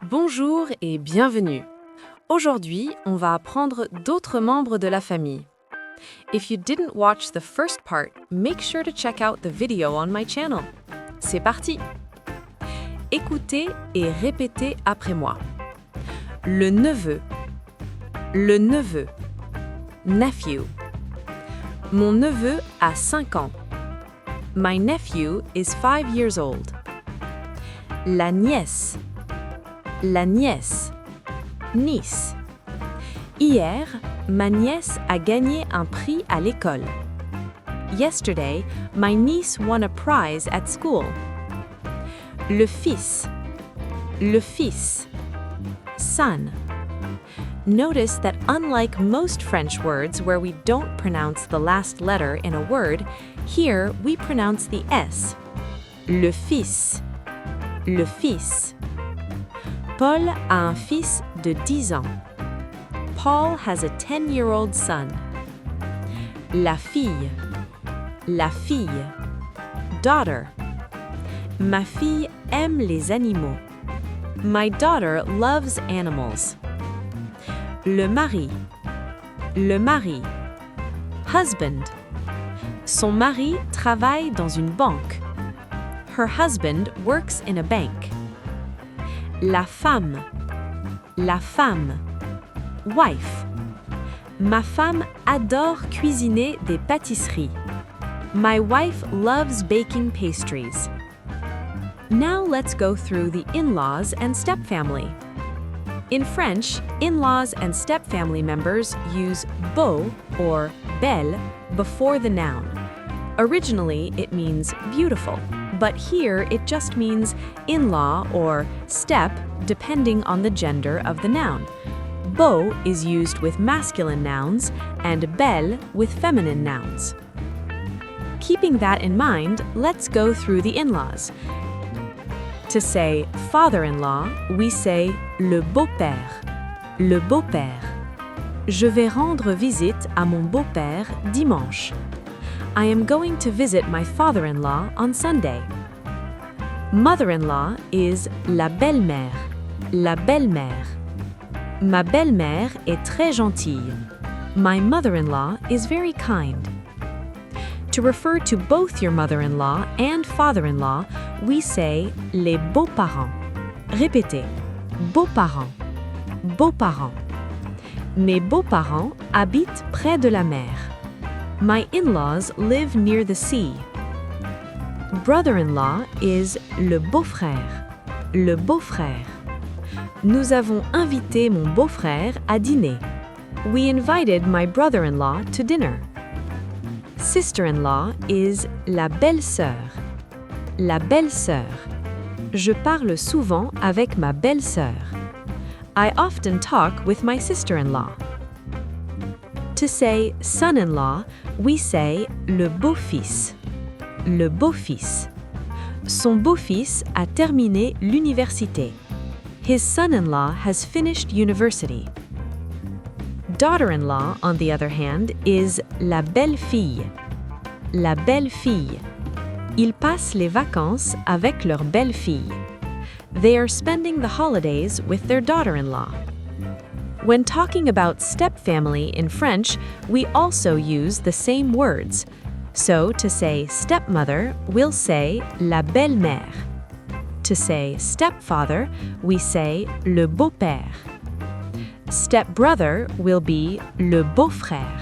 Bonjour et bienvenue. Aujourd'hui, on va apprendre d'autres membres de la famille. If you didn't watch the first part, make sure to check out the video on my channel. C'est parti! Écoutez et répétez après moi. Le neveu. Le neveu. Nephew. Mon neveu a 5 ans. My nephew is 5 years old. La nièce. La nièce. Niece. Hier, ma nièce a gagné un prix à l'école. Yesterday, my niece won a prize at school. Le fils. Le fils. Son. Notice that unlike most French words where we don't pronounce the last letter in a word, here we pronounce the S. Le fils. Le fils. Paul a un fils de 10 ans. Paul has a 10-year-old son. La fille. La fille. Daughter. Ma fille aime les animaux. My daughter loves animals. Le mari. Le mari. Husband. Son mari travaille dans une banque. Her husband works in a bank. La femme. La femme. Wife. Ma femme adore cuisiner des pâtisseries. My wife loves baking pastries. Now let's go through the in-laws and stepfamily. In French, in-laws and stepfamily members use beau or belle before the noun. Originally, it means beautiful, but here it just means in-law or step depending on the gender of the noun. Beau is used with masculine nouns and belle with feminine nouns. Keeping that in mind, let's go through the in-laws. To say father-in-law, we say le beau-père. Le beau-père. Je vais rendre visite à mon beau-père dimanche. I am going to visit my father-in-law on Sunday. Mother-in-law is la belle-mère. La belle-mère. Ma belle-mère est très gentille. My mother-in-law is very kind. To refer to both your mother-in-law and father-in-law, we say les beaux-parents. Répétez. Beaux-parents. Beaux-parents. Mes beaux-parents habitent près de la mer. My in-laws live near the sea. Brother-in-law is le beau-frère. Le beau-frère. Nous avons invité mon beau-frère à dîner. We invited my brother-in-law to dinner. Sister-in-law is la belle-sœur. La belle-sœur. Je parle souvent avec ma belle-sœur. I often talk with my sister-in-law. To say son-in-law, we say le beau-fils. Le beau-fils. Son beau-fils a terminé l'université. His son-in-law has finished university. Daughter-in-law, on the other hand, is la belle-fille. La belle-fille. Ils passent les vacances avec leur belle-fille. They are spending the holidays with their daughter-in-law. When talking about stepfamily in French, we also use the same words. So to say stepmother, we'll say la belle-mère. To say stepfather, we say le beau-père. Stepbrother will be le beau-frère.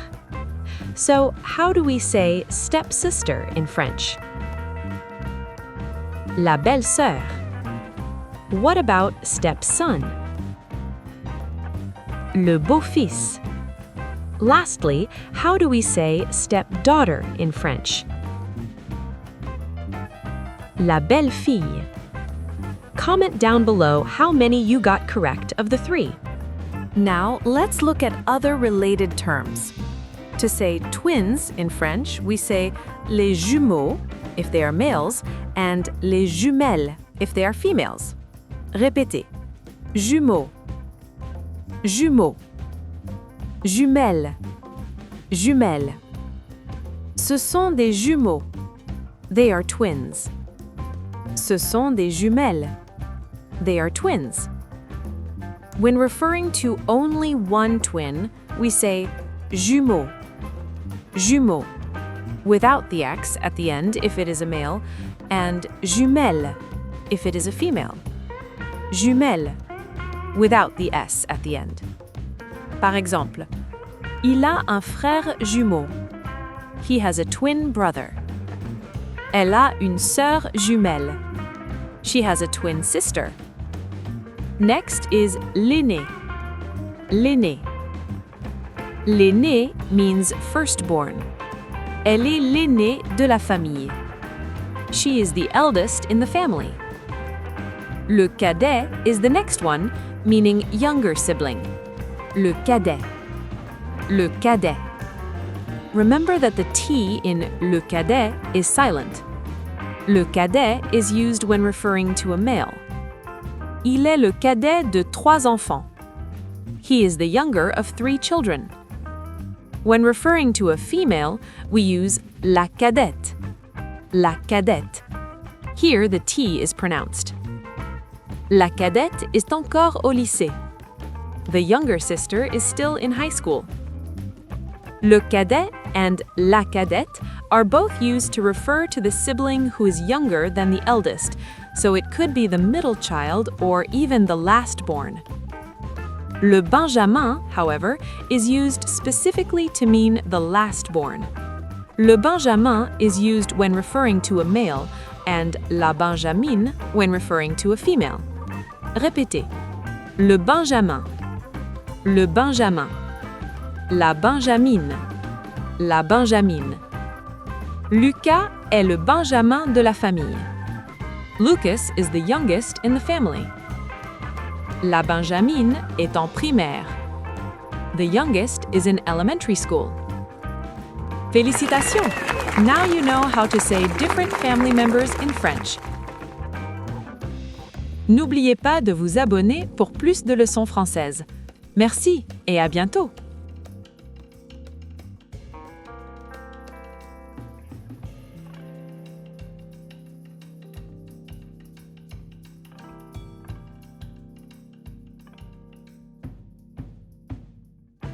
So how do we say stepsister in French? La belle-sœur. What about stepson? Le beau-fils. Lastly, how do we say stepdaughter in French? La belle-fille. Comment down below how many you got correct of the 3. Now, let's look at other related terms. To say twins in French, we say les jumeaux if they are males and les jumelles if they are females. Répétez. Jumeaux. Jumeaux. Jumelles. Jumelles. Ce sont des jumeaux. They are twins. Ce sont des jumelles. They are twins. When referring to only one twin, we say jumeau, jumeau, without the X at the end if it is a male, and jumelle if it is a female. Jumelle, without the S at the end. Par exemple, il a un frère jumeau. He has a twin brother. Elle a une sœur jumelle. She has a twin sister. Next is l'aîné. L'aîné. L'aîné means firstborn. Elle est l'aînée de la famille. She is the eldest in the family. Le cadet is the next one, meaning younger sibling. Le cadet. Le cadet. Remember that the T in le cadet is silent. Le cadet is used when referring to a male. Il est le cadet de 3 enfants. He is the younger of 3 children. When referring to a female, we use la cadette. La cadette. Here the T is pronounced. La cadette est encore au lycée. The younger sister is still in high school. Le cadet and la cadette are both used to refer to the sibling who is younger than the eldest, so it could be the middle child or even the last born. Le benjamin, however, is used specifically to mean the last born. Le benjamin is used when referring to a male, and la benjamine when referring to a female. Répétez. Le benjamin. Le benjamin. La benjamine. La benjamine. Lucas est le benjamin de la famille. Lucas is the youngest in the family. La benjamine est en primaire. The youngest is in elementary school. Félicitations! Now you know how to say different family members in French. N'oubliez pas de vous abonner pour plus de leçons françaises. Merci et à bientôt!